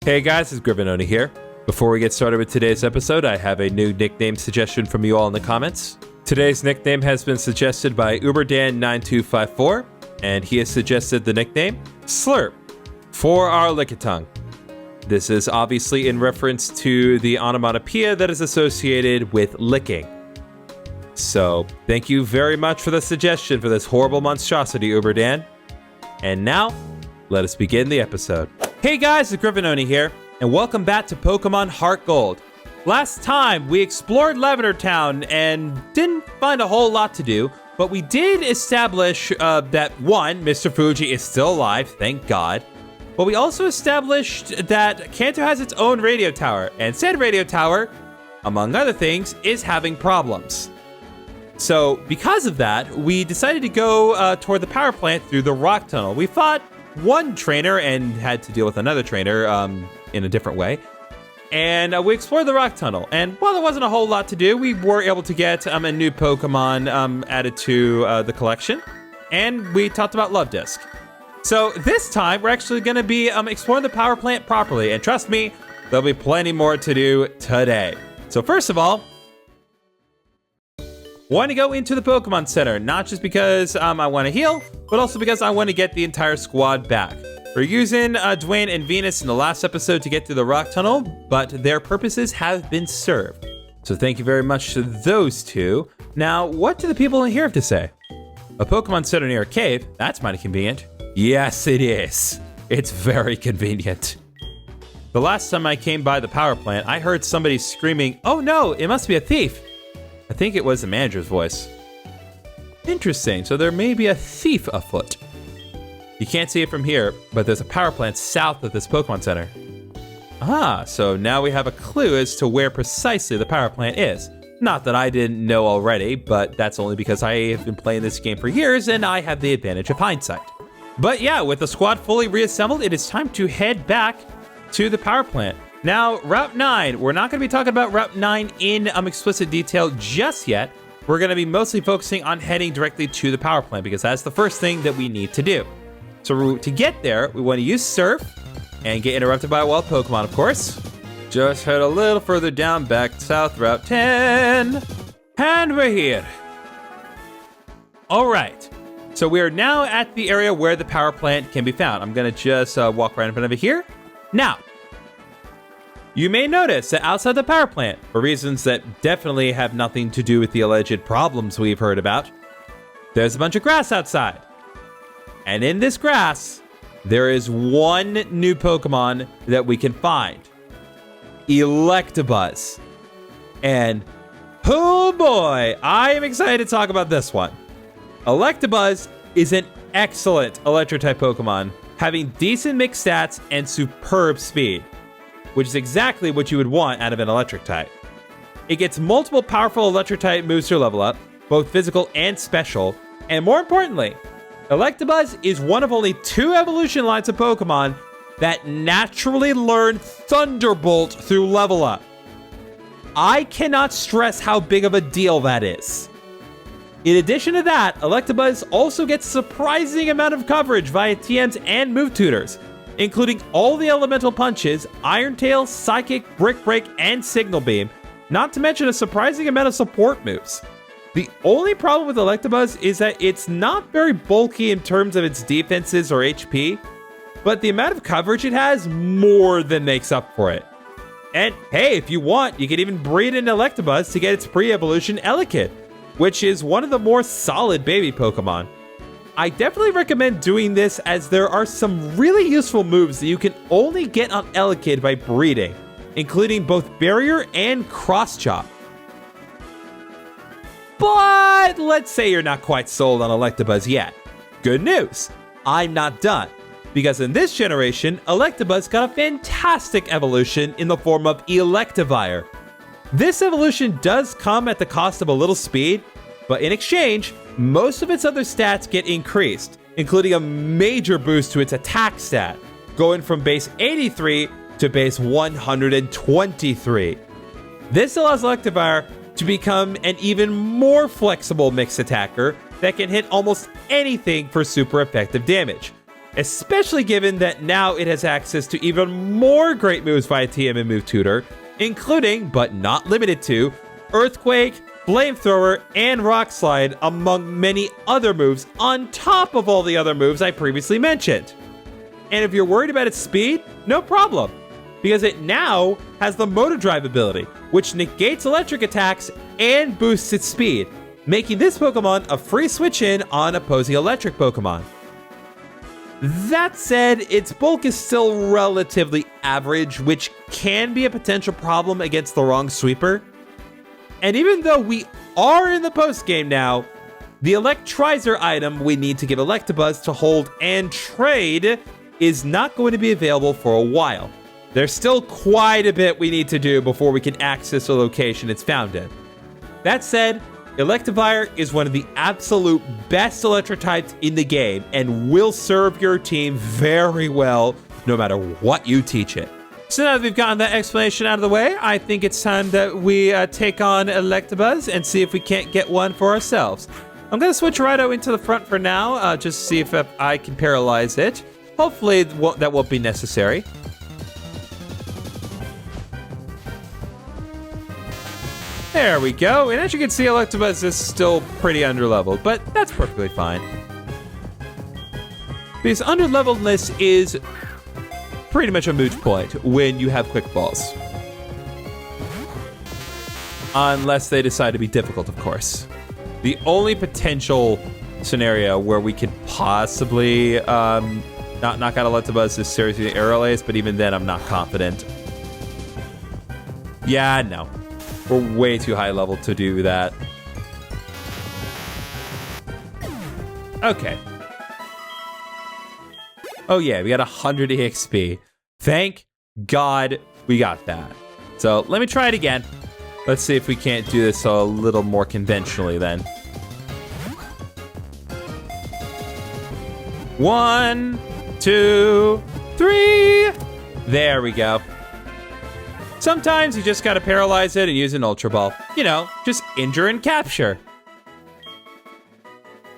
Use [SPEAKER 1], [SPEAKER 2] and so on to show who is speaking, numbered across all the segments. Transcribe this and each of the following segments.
[SPEAKER 1] Hey guys, it's Grivinoni here. Before we get started with today's episode, I have a new nickname suggestion from you all in the comments. Today's nickname has been suggested by UberDan9254, and he has suggested the nickname Slurp for our Lickitung. This is obviously in reference to the onomatopoeia that is associated with licking. So, thank you very much for the suggestion for this horrible monstrosity, UberDan. And now, let us begin the episode. Hey guys, it's Grivinoni here, and welcome back to Pokémon HeartGold. Last time, we explored Lavender Town and didn't find a whole lot to do, but we did establish that one, Mr. Fuji is still alive, thank God. But we also established that Kanto has its own radio tower, and said radio tower, among other things, is having problems. So, because of that, we decided to go toward the power plant through the rock tunnel. We fought one trainer and had to deal with another trainer in a different way. And we explored the rock tunnel. And while there wasn't a whole lot to do, we were able to get a new Pokemon added to the collection. And we talked about Love Disc. So this time, we're actually going to be exploring the power plant properly. And trust me, there'll be plenty more to do today. So first of all, want to go into the Pokemon Center, not just because I want to heal, but also because I want to get the entire squad back. We're using Dwayne and Venus in the last episode to get through the rock tunnel, but their purposes have been served. So thank you very much to those two. Now, what do the people in here have to say? A Pokemon Center near a cave? That's mighty convenient. Yes, it is. It's very convenient. The last time I came by the power plant, I heard somebody screaming, "Oh no, it must be a thief." I think it was the manager's voice. Interesting, so there may be a thief afoot. You can't see it from here, but there's a power plant south of this Pokemon Center. Ah, so now we have a clue as to where precisely the power plant is. Not that I didn't know already, but that's only because I have been playing this game for years and I have the advantage of hindsight. But yeah, with the squad fully reassembled, it is time to head back to the power plant. Now, Route 9, we're not going to be talking about Route 9 in explicit detail just yet. We're going to be mostly focusing on heading directly to the power plant because that's the first thing that we need to do. So to get there, we want to use Surf and get interrupted by a wild Pokemon, of course. Just head a little further down back south, Route 10. And we're here. All right. So we are now at the area where the power plant can be found. I'm going to just walk right in front of it here. Now, you may notice that outside the power plant, for reasons that definitely have nothing to do with the alleged problems we've heard about, there's a bunch of grass outside. And in this grass, there is one new Pokemon that we can find. Electabuzz. And, oh boy, I am excited to talk about this one. Electabuzz is an excellent Electro-type Pokemon, having decent mixed stats and superb speed, which is exactly what you would want out of an electric type. It gets multiple powerful electric type moves to level up, both physical and special, and more importantly, Electabuzz is one of only 2 evolution lines of Pokemon that naturally learn Thunderbolt through level up. I cannot stress how big of a deal that is. In addition to that, Electabuzz also gets a surprising amount of coverage via TMs and move tutors, including all the elemental punches, Iron Tail, Psychic, Brick Break, and Signal Beam, not to mention a surprising amount of support moves. The only problem with Electabuzz is that it's not very bulky in terms of its defenses or HP, but the amount of coverage it has more than makes up for it. And hey, if you want, you can even breed an Electabuzz to get its pre-evolution Elekid, which is one of the more solid baby Pokemon. I definitely recommend doing this as there are some really useful moves that you can only get on Elekid by breeding, including both Barrier and Cross Chop. But let's say you're not quite sold on Electabuzz yet. Good news, I'm not done, because in this generation, Electabuzz got a fantastic evolution in the form of Electivire. This evolution does come at the cost of a little speed, but in exchange, most of its other stats get increased, including a major boost to its attack stat, going from base 83 to base 123. This allows Electivire to become an even more flexible mixed attacker that can hit almost anything for super effective damage. especially given that now it has access to even more great moves via TM and Move Tutor, including, but not limited to, Earthquake, Flamethrower, and Rock Slide, among many other moves on top of all the other moves I previously mentioned. And if you're worried about its speed, no problem, because it now has the Motor Drive ability, which negates electric attacks and boosts its speed, making this Pokemon a free switch-in on opposing electric Pokemon. That said, its bulk is still relatively average, which can be a potential problem against the wrong sweeper. And even though we are in the post-game now, the Electrizer item we need to give Electabuzz to hold and trade is not going to be available for a while. There's still quite a bit we need to do before we can access the location it's found in. That said, Electivire is one of the absolute best electric types in the game and will serve your team very well no matter what you teach it. So now that we've gotten that explanation out of the way, I think it's time that we take on Electabuzz and see if we can't get one for ourselves. I'm going to switch Rhino into the front for now, just to see if I can paralyze it. Hopefully that won't be necessary. There we go, and as you can see, Electabuzz is still pretty underleveled, but that's perfectly fine. Because underleveledness is pretty much a moot point when you have quick balls. Unless they decide to be difficult, of course. The only potential scenario where we could possibly not knock out Electabuzz is seriously Aerial Ace, but even then I'm not confident. Yeah, no. We're way too high level to do that. Okay. Oh yeah, we got 100 EXP. Thank God we got that. So let me try it again. Let's see if we can't do this a little more conventionally then. 1, 2, 3. There we go. Sometimes you just gotta paralyze it and use an Ultra Ball. You know, just injure and capture.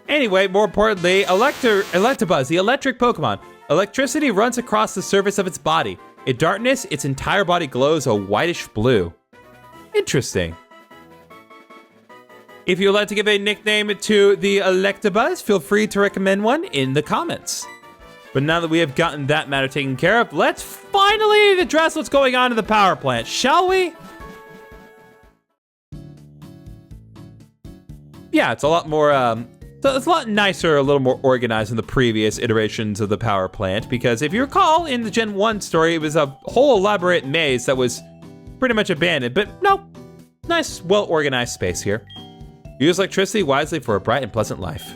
[SPEAKER 1] Anyway, more importantly, Electabuzz, the electric Pokemon. Electricity runs across the surface of its body. In darkness, its entire body glows a whitish blue. Interesting. If you'd like to give a nickname to the Electabuzz, feel free to recommend one in the comments. But now that we have gotten that matter taken care of, let's finally address what's going on in the power plant, shall we? Yeah, it's a lot more, it's a lot nicer, a little more organized than the previous iterations of the power plant, because if you recall, in the Gen 1 story, it was a whole elaborate maze that was pretty much abandoned, but no, nice, well-organized space here. Use electricity wisely for a bright and pleasant life.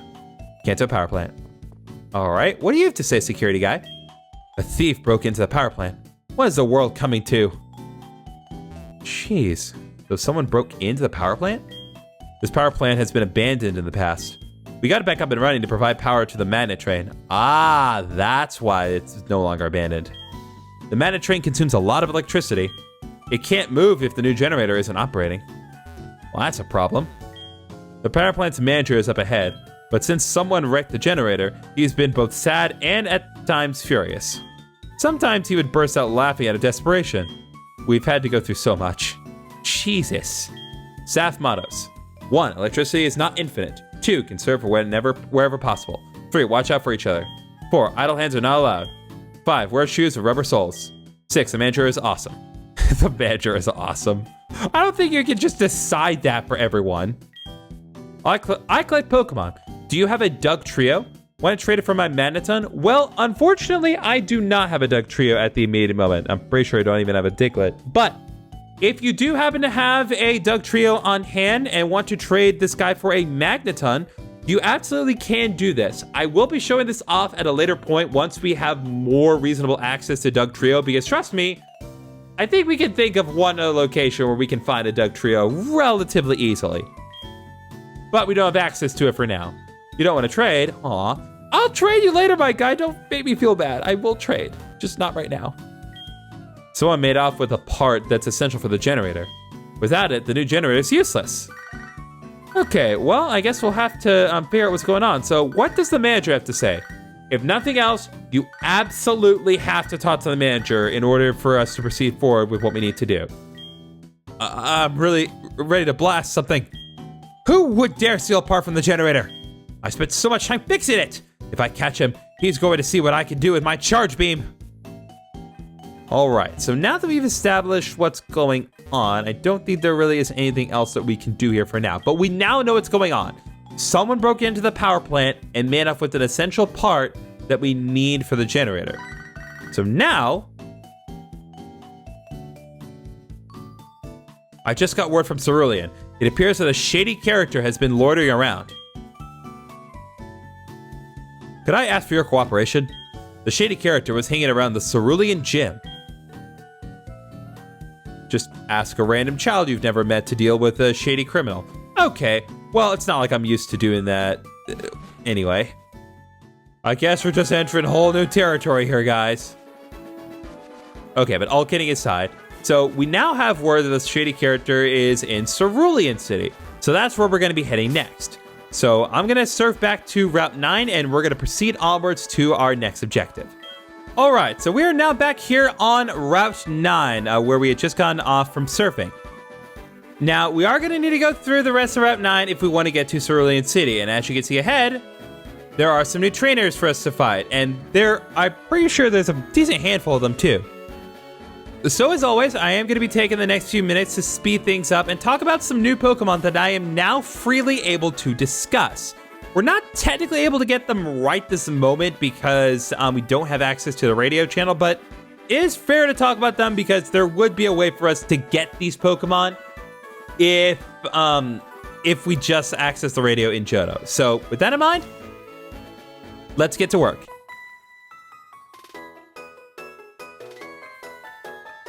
[SPEAKER 1] Kanto power plant. All right, what do you have to say, security guy? A thief broke into the power plant. What is the world coming to? Jeez, so someone broke into the power plant? This power plant has been abandoned in the past. We got it back up and running to provide power to the magnet train. Ah, that's why it's no longer abandoned. The magnet train consumes a lot of electricity. It can't move if the new generator isn't operating. Well, that's a problem. The power plant's manager is up ahead. But since someone wrecked the generator, he's been both sad and at times furious. Sometimes he would burst out laughing out of desperation. We've had to go through so much. Jesus. SAF mottos. 1. Electricity is not infinite. 2. Conserve for wherever possible. 3. Watch out for each other. 4. Idle hands are not allowed. 5. Wear shoes with rubber soles. 6. The manager is awesome. The manager is awesome. I don't think you can just decide that for everyone. I collect Pokemon. Do you have a Doug Trio? Want to trade it for my Magneton? Well, unfortunately, I do not have a Doug Trio at the immediate moment. I'm pretty sure I don't even have a Diglett. But if you do happen to have a Doug Trio on hand and want to trade this guy for a Magneton, you absolutely can do this. I will be showing this off at a later point once we have more reasonable access to Doug Trio, because trust me, I think we can think of one other location where we can find a Doug Trio relatively easily. But we don't have access to it for now. You don't want to trade? Aw. I'll trade you later, my guy. Don't make me feel bad. I will trade, just not right now. Someone made off with a part that's essential for the generator. Without it, the new generator is useless. Okay, well, I guess we'll have to figure out what's going on. So what does the manager have to say? If nothing else, you absolutely have to talk to the manager in order for us to proceed forward with what we need to do. I'm really ready to blast something. Who would dare steal a part from the generator? I spent so much time fixing it. If I catch him, he's going to see what I can do with my charge beam. All right, so now that we've established what's going on, I don't think there really is anything else that we can do here for now. But we now know what's going on. Someone broke into the power plant and made off with an essential part that we need for the generator. So now, I just got word from Cerulean. It appears that a shady character has been loitering around. Could I ask for your cooperation? The shady character was hanging around the Cerulean gym. Just ask a random child you've never met to deal with a shady criminal. Okay, well, it's not like I'm used to doing that. Anyway. I guess we're just entering whole new territory here, guys. Okay, but all kidding aside, so we now have word that the shady character is in Cerulean City. So that's where we're going to be heading next. So I'm going to surf back to Route 9 and we're going to proceed onwards to our next objective. All right, so we are now back here on Route 9, where we had just gotten off from surfing. Now, we are going to need to go through the rest of Route 9 if we want to get to Cerulean City. And as you can see ahead, there are some new trainers for us to fight. And I'm pretty sure there's a decent handful of them too. So as always, I am going to be taking the next few minutes to speed things up and talk about some new Pokemon that I am now freely able to discuss. We're not technically able to get them right this moment because we don't have access to the radio channel, but it is fair to talk about them because there would be a way for us to get these Pokemon if we just access the radio in Johto. So with that in mind, let's get to work.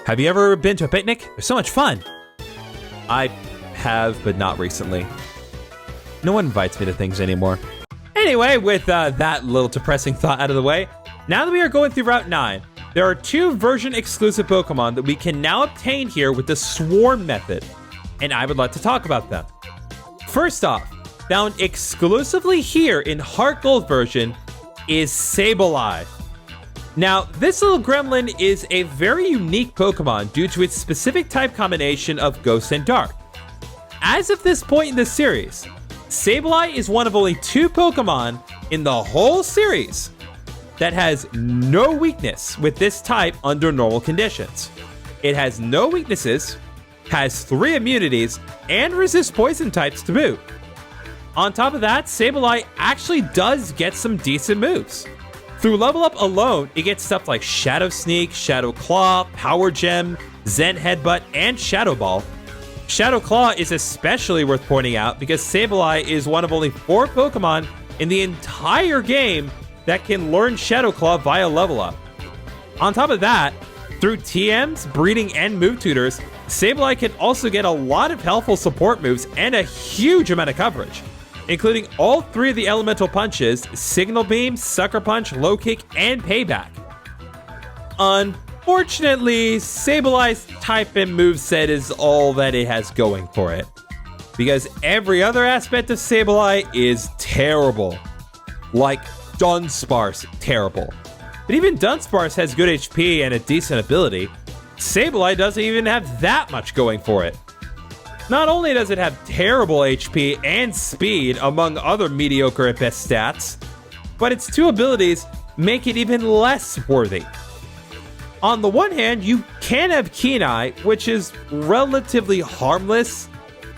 [SPEAKER 1] Have you ever been to a picnic? They're so much fun. I have, but not recently. No one invites me to things anymore. Anyway, with that little depressing thought out of the way, now that we are going through Route 9, there are 2 version-exclusive Pokemon that we can now obtain here with the Swarm method, and I would like to talk about them. First off, found exclusively here in HeartGold version is Sableye. Now, this little gremlin is a very unique Pokemon due to its specific type combination of Ghost and Dark. As of this point in the series, Sableye is one of only 2 Pokemon in the whole series that has no weakness with this type under normal conditions. It has no weaknesses, has 3 immunities, and resists poison types to boot. On top of that, Sableye actually does get some decent moves. Through level up alone, it gets stuff like Shadow Sneak, Shadow Claw, Power Gem, Zen Headbutt, and Shadow Ball. Shadow Claw is especially worth pointing out because Sableye is one of only 4 Pokemon in the entire game that can learn Shadow Claw via level up. On top of that, through TMs, breeding, and move tutors, Sableye can also get a lot of helpful support moves and a huge amount of coverage, including all 3 of the elemental punches: Signal Beam, Sucker Punch, Low Kick, and Payback. Unfortunately, Sableye's type and moveset is all that it has going for it, because every other aspect of Sableye is terrible. Like Dunsparce, terrible. But even Dunsparce has good HP and a decent ability. Sableye doesn't even have that much going for it. Not only does it have terrible HP and speed, among other mediocre at best stats, but its 2 abilities make it even less worthy. On the one hand, you can have Keen Eye, which is relatively harmless,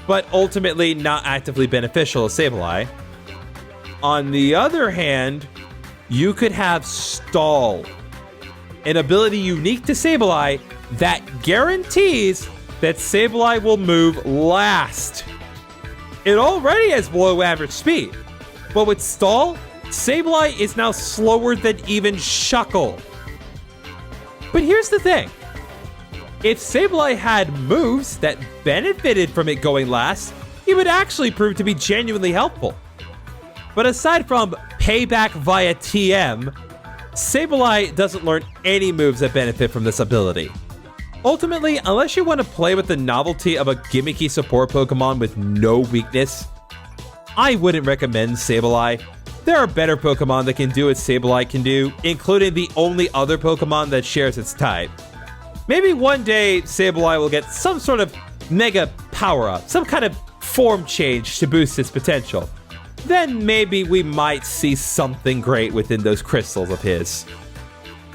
[SPEAKER 1] but ultimately not actively beneficial to Sableye. On the other hand, you could have Stall, an ability unique to Sableye that guarantees that Sableye will move last. It already has below average speed, but with Stall, Sableye is now slower than even Shuckle. But here's the thing. If Sableye had moves that benefited from it going last, it would actually prove to be genuinely helpful. But aside from Payback via TM, Sableye doesn't learn any moves that benefit from this ability. Ultimately, unless you want to play with the novelty of a gimmicky support Pokemon with no weakness, I wouldn't recommend Sableye. There are better Pokemon that can do what Sableye can do, including the only other Pokemon that shares its type. Maybe one day Sableye will get some sort of mega power-up, some kind of form change to boost its potential. Then maybe we might see something great within those crystals of his.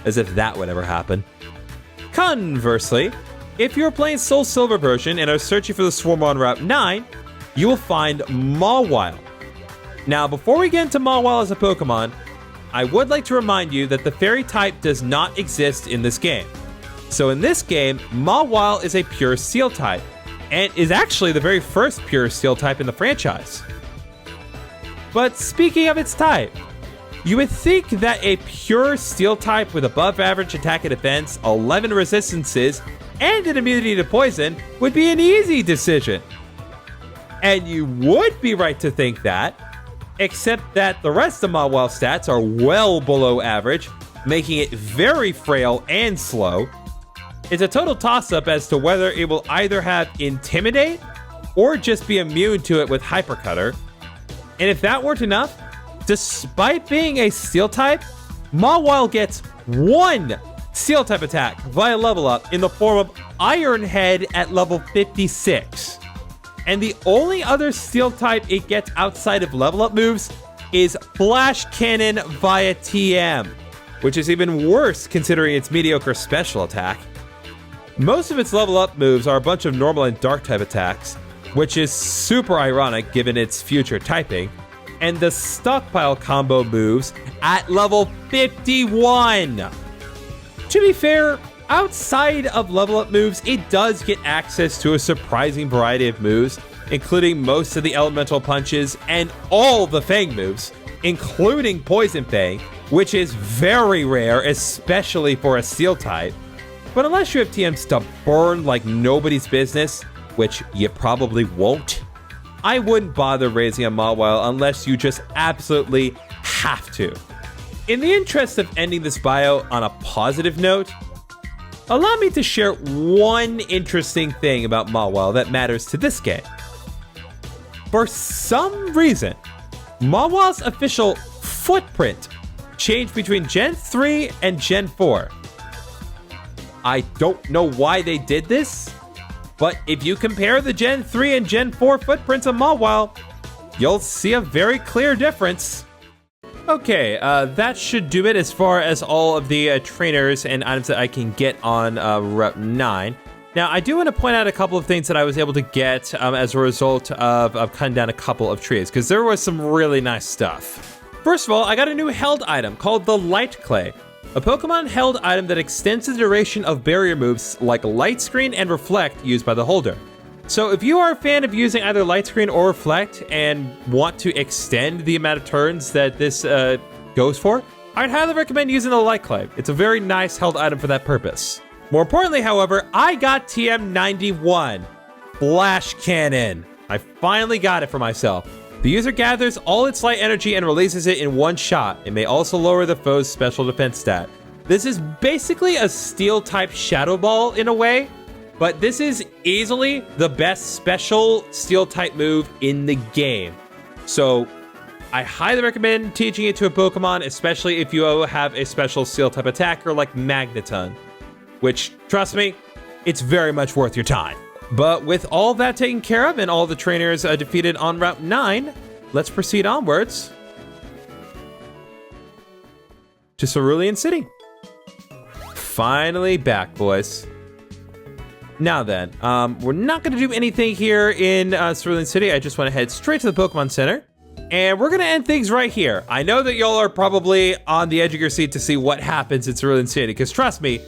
[SPEAKER 1] As if that would ever happen. Conversely, if you're playing Soul Silver version and are searching for the Swarm on Route 9, you will find Mawile. Now, before we get into Mawile as a Pokemon, I would like to remind you that the Fairy type does not exist in this game. So in this game, Mawile is a pure Steel type, and is actually the very first pure Steel type in the franchise. But speaking of its type, you would think that a pure Steel type with above average attack and defense, 11 resistances, and an immunity to poison would be an easy decision. And you would be right to think that, except that the rest of Mawile stats are well below average, making it very frail and slow. It's a total toss-up as to whether it will either have Intimidate or just be immune to it with Hypercutter. And if that weren't enough, despite being a Steel type, Mawile gets one Steel type attack via level up in the form of Iron Head at level 56. And the only other Steel type it gets outside of level up moves is Flash Cannon via TM, which is even worse considering its mediocre special attack. Most of its level up moves are a bunch of normal and dark type attacks, which is super ironic given its future typing, and the Stockpile combo moves at level 51. To be fair, outside of level up moves, it does get access to a surprising variety of moves, including most of the elemental punches and all the Fang moves, including Poison Fang, which is very rare, especially for a Steel type. But unless you have TMs to burn like nobody's business, which you probably won't, I wouldn't bother raising a Mawile unless you just absolutely have to. In the interest of ending this bio on a positive note, allow me to share one interesting thing about Mawile that matters to this game. For some reason, Mawile's official footprint changed between Gen 3 and Gen 4. I don't know why they did this, but if you compare the Gen 3 and Gen 4 footprints of Mawile, you'll see a very clear difference. Okay, that should do it as far as all of the trainers and items that I can get on Route 9. Now, I do want to point out a couple of things that I was able to get as a result of cutting down a couple of trees, because there was some really nice stuff. First of all, I got a new held item called the Light Clay, a Pokemon held item that extends the duration of barrier moves like Light Screen and Reflect used by the holder. So if you are a fan of using either Light Screen or Reflect and want to extend the amount of turns that this goes for, I'd highly recommend using the Light Clay. It's a very nice held item for that purpose. More importantly, however, I got TM91, Flash Cannon. I finally got it for myself. The user gathers all its light energy and releases it in one shot. It may also lower the foe's special defense stat. This is basically a Steel-type Shadow Ball in a way, but this is easily the best special Steel-type move in the game. So I highly recommend teaching it to a Pokemon, especially if you have a special Steel-type attacker like Magneton, which, trust me, it's very much worth your time. But with all that taken care of and all the trainers defeated on Route 9, let's proceed onwards to Cerulean City. Finally back, boys. Now then, we're not going to do anything here in Cerulean City. I just want to head straight to the Pokemon Center. And we're going to end things right here. I know that y'all are probably on the edge of your seat to see what happens in Cerulean City, because trust me,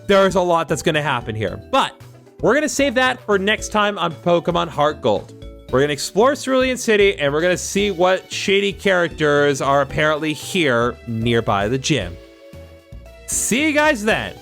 [SPEAKER 1] there's a lot that's going to happen here. But we're going to save that for next time on Pokemon HeartGold. We're going to explore Cerulean City, and we're going to see what shady characters are apparently here nearby the gym. See you guys then.